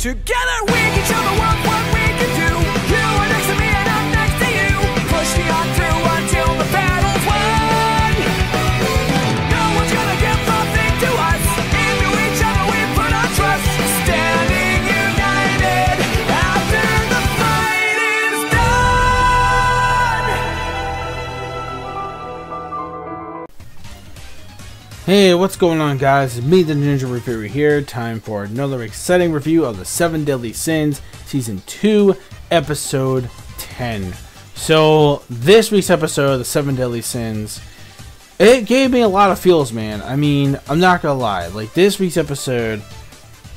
Together we can show the world what we can do. You are next to me and I'm next to you. Push me on through until the battle's won. No one's gonna give nothing to us. Into each other we put our trust. Standing united after the fight is done. Hey, what's going on, guys? It's me, the Ninja Reviewer here. Time for another exciting review of the 7 Deadly Sins, Season 2, Episode 10. So, this week's episode of the 7 Deadly Sins, it gave me a lot of feels, man. I mean, I'm not gonna lie. Like, this week's episode,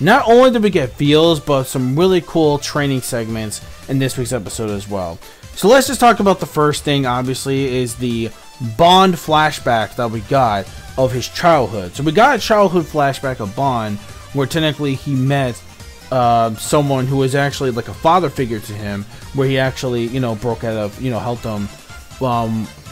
not only did we get feels, but some really cool training segments in this week's episode as well. So, let's just talk about the first thing, obviously, is the Bond flashback that we got of his childhood. So we got a childhood flashback of Bond where technically he met someone who was actually like a father figure to him, where he actually, you know, broke out of, you know, helped him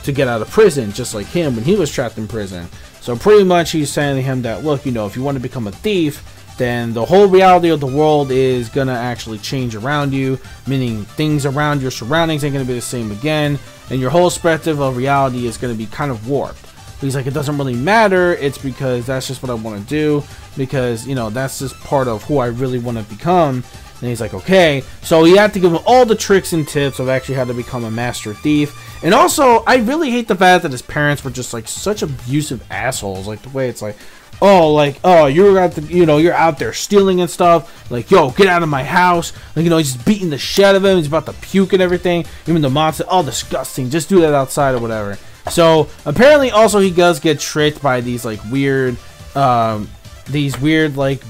to get out of prison, just like him when he was trapped in prison. So pretty much he's saying to him that, look, you know, if you want to become a thief, then the whole reality of the world is gonna actually change around you, meaning things around your surroundings ain't gonna be the same again, and your whole perspective of reality is gonna be kind of warped. He's like, it doesn't really matter, it's because that's just what I want to do, because, you know, that's just part of who I really want to become. And he's like, okay. So he had to give him all the tricks and tips of actually how to become a master thief. And also, I really hate the fact that his parents were just like such abusive assholes. Like the way it's like, oh, you're out, you're out there stealing and stuff. Like, yo, get out of my house. Like, you know, he's just beating the shit out of him. He's about to puke and everything. Even the mom said, oh, disgusting. Just do that outside or whatever. So apparently also he does get tricked by these like weird like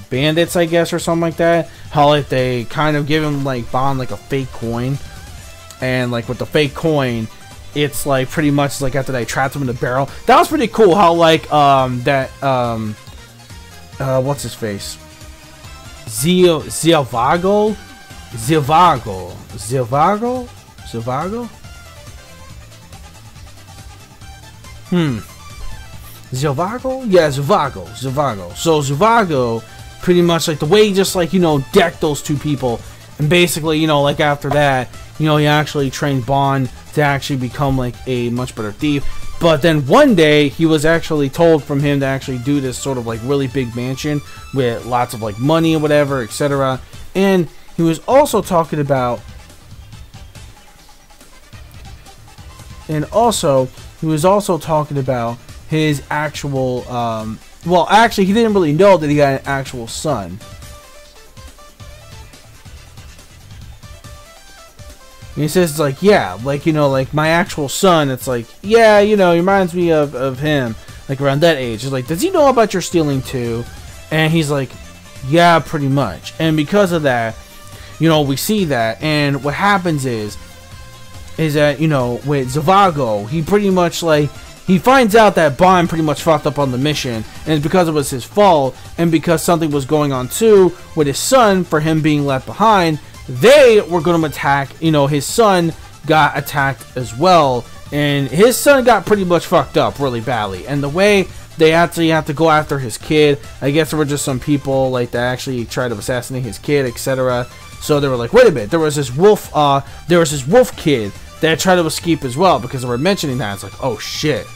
bandits, I guess, or something like that. How like they kind of give him like Bond like a fake coin, and like with the fake coin it's like pretty much like after they trapped him in the barrel. That was pretty cool how like what's his face, Zhivago. Zhivago? Yeah, Zhivago. So Zhivago, pretty much like the way he just like, you know, decked those two people, and basically, you know, like after that, you know, he actually trained Bond to actually become like a much better thief. But then one day he was actually told from him to actually do this sort of like really big mansion with lots of like money and whatever, etc. And he was also talking about, his actual, well, actually, he didn't really know that he had an actual son. And he says, it's like, yeah, like, you know, like, my actual son, it's like, yeah, you know, he reminds me of him, like, around that age. It's like, does he know about your stealing, too? And he's like, yeah, pretty much. And because of that, you know, we see that, and what happens is that, you know, with Zhivago, he pretty much, like, he finds out that Bond pretty much fucked up on the mission, and it's because it was his fault, and because something was going on too with his son, for him being left behind, they were going to attack, you know, his son got attacked as well, and his son got pretty much fucked up really badly, and the way they actually had to go after his kid, I guess there were just some people, like, that actually tried to assassinate his kid, etc., so they were like, wait a minute, there was this wolf kid that tried to escape as well, because they were mentioning that. It's like, oh shit,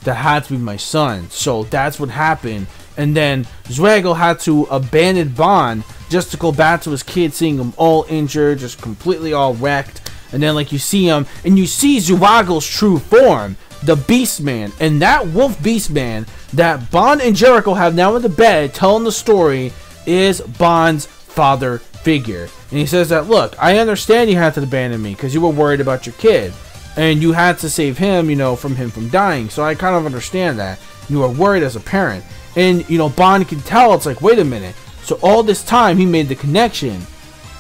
that had to be my son. So that's what happened. And then Zhivago had to abandon Bond just to go back to his kid, seeing him all injured, just completely all wrecked. And then like you see him, and you see Zhivago's true form, the Beastman. And that wolf Beastman that Bond and Jericho have now in the bed telling the story is Bond's father figure. And he says that, look, I understand you had to abandon me because you were worried about your kid, and you had to save him, you know, from dying. So I kind of understand that you were worried as a parent. And, you know, Bond can tell, it's like, wait a minute, so all this time he made the connection.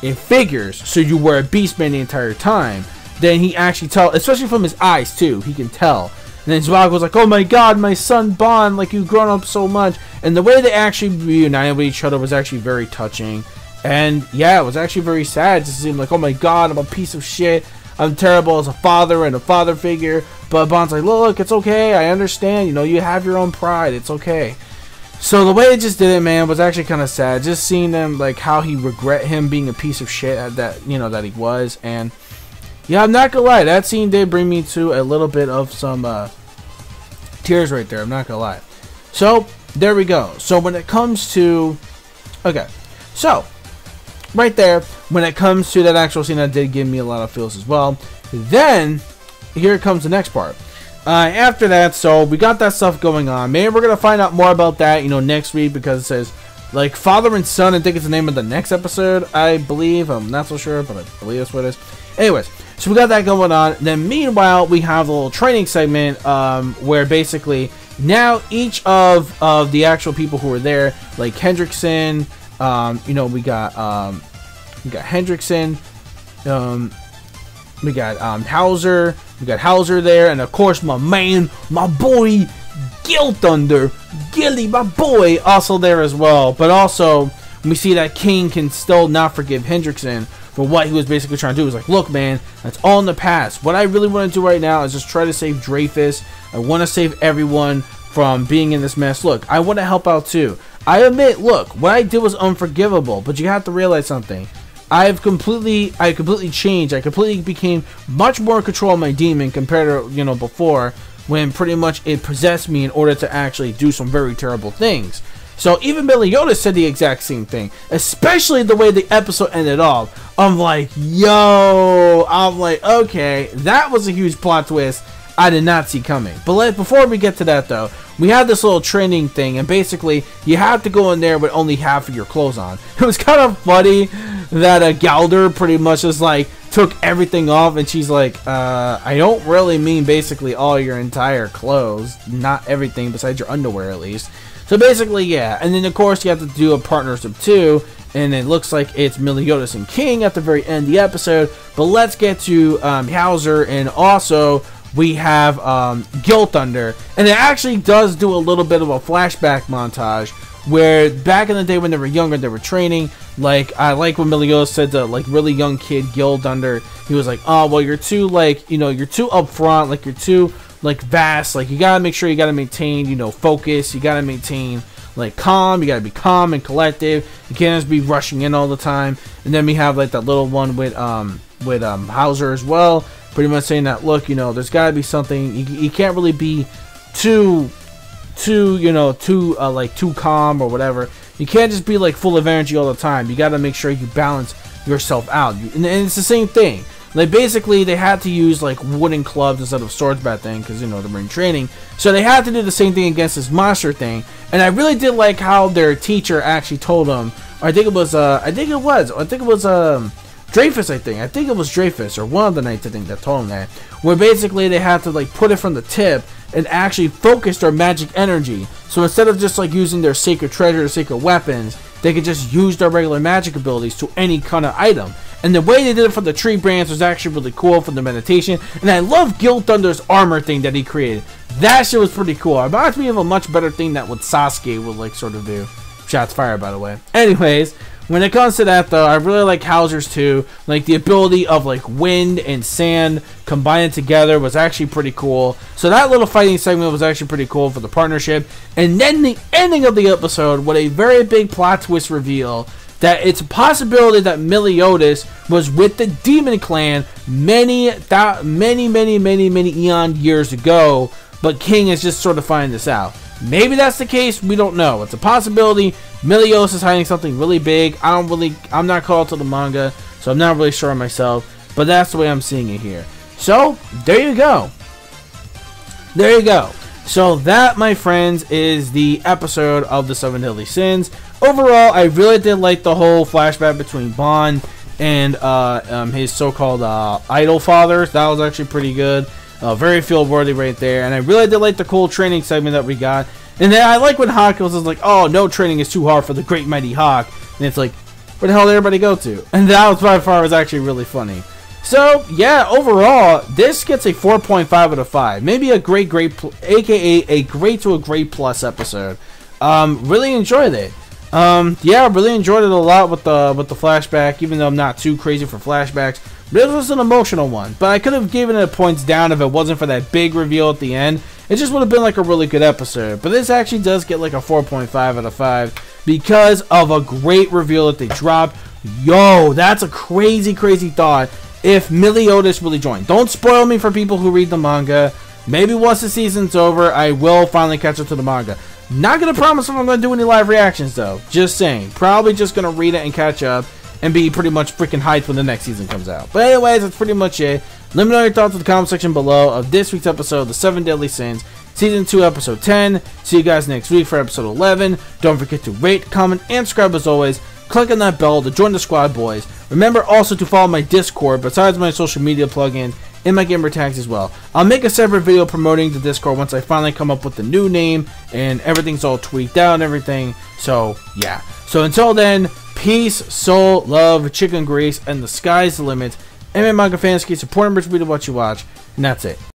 It figures, so you were a Beastman the entire time. Then he actually tell, especially from his eyes too, he can tell. And then Zhivago's like, oh my god, my son Bond, like, you've grown up so much. And the way they actually reunited with each other was actually very touching. And yeah, it was actually very sad to see him like, oh my god, I'm a piece of shit, I'm terrible as a father and a father figure. But Bond's like, look, it's okay, I understand, you know, you have your own pride, it's okay. So the way it just did it, man, was actually kind of sad. Just seeing them, like, how he regret him being a piece of shit at that, you know, that he was. And yeah, I'm not gonna lie, that scene did bring me to a little bit of some tears right there. I'm not gonna lie. So there we go. So when it comes to, okay, so right there, when it comes to that actual scene, that did give me a lot of feels as well. Then here comes the next part. After that, so we got that stuff going on. Maybe we're gonna find out more about that, you know, next week, because it says like father and son. I think it's the name of the next episode, I believe. I'm not so sure, but I believe that's what it is. Anyways, so we got that going on. Then meanwhile, we have a little training segment where basically now each of the actual people who were there, like Hendrickson, you know, we got Hendrickson, we got Hauser. We got Hauser there, and of course my man, my boy, Gil Thunder, Gilly, my boy, also there as well. But also, we see that King can still not forgive Hendrickson for what he was basically trying to do. He's like, look, man, that's all in the past. What I really want to do right now is just try to save Dreyfus. I want to save everyone from being in this mess. Look, I want to help out too. I admit, look, what I did was unforgivable, but you have to realize something. I completely changed. I completely became much more in control of my demon compared to, you know, before, when pretty much it possessed me in order to actually do some very terrible things. So even Meliodas said the exact same thing, especially the way the episode ended off. I'm like, yo, I'm like, okay, that was a huge plot twist I did not see coming. But before we get to that though, we have this little training thing, and basically you have to go in there with only half of your clothes on. It was kind of funny that Galder pretty much just like took everything off, and she's like, I don't really mean basically all your entire clothes, not everything besides your underwear at least. So basically, yeah, and then of course you have to do a partnership too, and it looks like it's Meliodas and King at the very end of the episode. But let's get to Hauser, and also we have Gil Thunder, and it actually does do a little bit of a flashback montage where back in the day when they were younger, they were training. Like, I like when Meliodas said to like really young kid Gil Thunder, he was like, oh well, you're too, like, you know, you're too upfront, like you're too like vast, like you gotta make sure you gotta maintain, you know, focus, you gotta maintain like calm, you gotta be calm and collective, you can't just be rushing in all the time. And then we have like that little one with Hauser as well, pretty much saying that, look, you know, there's gotta be something, you can't really be too calm or whatever. You can't just be like full of energy all the time. You gotta make sure you balance yourself out. And it's the same thing. Like basically they had to use like wooden clubs instead of swords back then, because you know they were in training. So they had to do the same thing against this monster thing. And I really did like how their teacher actually told them, or I think it was Dreyfus, I think it was Dreyfus, or one of the knights I think that told them that, where basically they had to like put it from the tip and actually focus their magic energy. So instead of just like using their sacred treasure or sacred weapons, they could just use their regular magic abilities to any kind of item. And the way they did it for the tree branch was actually really cool for the meditation. And I love Gil Thunder's armor thing that he created. That shit was pretty cool. It reminds me of a much better thing that what Sasuke would like sort of do. Shots fired, by the way. Anyways, when it comes to that though, I really like Hauser's too. Like the ability of like wind and sand combined together was actually pretty cool. So that little fighting segment was actually pretty cool for the partnership. And then the ending of the episode with a very big plot twist reveal that it's a possibility that Meliodas was with the Demon Clan many eon years ago, but King is just sort of finding this out. Maybe that's the case, we don't know. It's a possibility. Meliodas is hiding something really big. I'm not caught to the manga, so I'm not really sure myself, but that's the way I'm seeing it here. So, there you go. There you go. So that, my friends, is the episode of the 7 Deadly Sins. Overall, I really did like the whole flashback between Bond and his so-called idol father. That was actually pretty good. Very feel-worthy right there. And I really did like the cool training segment that we got. And then I like when Hawk was like, oh, no training is too hard for the great mighty Hawk. And it's like, where the hell did everybody go to? And that was by far was actually really funny. So, yeah, overall, this gets a 4.5 out of 5. Maybe a aka a great to a great plus episode. Really enjoyed it. Yeah, really enjoyed it a lot with the flashback, even though I'm not too crazy for flashbacks. But it was an emotional one. But I could have given it points down if it wasn't for that big reveal at the end. It just would have been like a really good episode. But this actually does get like a 4.5 out of 5 because of a great reveal that they dropped. Yo, that's a crazy, crazy thought if Meliodas really joined. Don't spoil me for people who read the manga. Maybe once the season's over, I will finally catch up to the manga. Not going to promise if I'm going to do any live reactions, though. Just saying. Probably just going to read it and catch up and be pretty much freaking hyped when the next season comes out. But anyways, that's pretty much it. Let me know your thoughts in the comment section below of this week's episode of The 7 Deadly Sins, Season 2, Episode 10. See you guys next week for Episode 11. Don't forget to rate, comment, and subscribe as always. Click on that bell to join the squad, boys. Remember also to follow my Discord, besides my social media plugins, and my gamer tags as well. I'll make a separate video promoting the Discord once I finally come up with the new name and everything's all tweaked out and everything. So, yeah. So until then, peace, soul, love, chicken grease, and the sky's the limit. Anime manga fans, keep supporting Rich Video What You Watch, and that's it.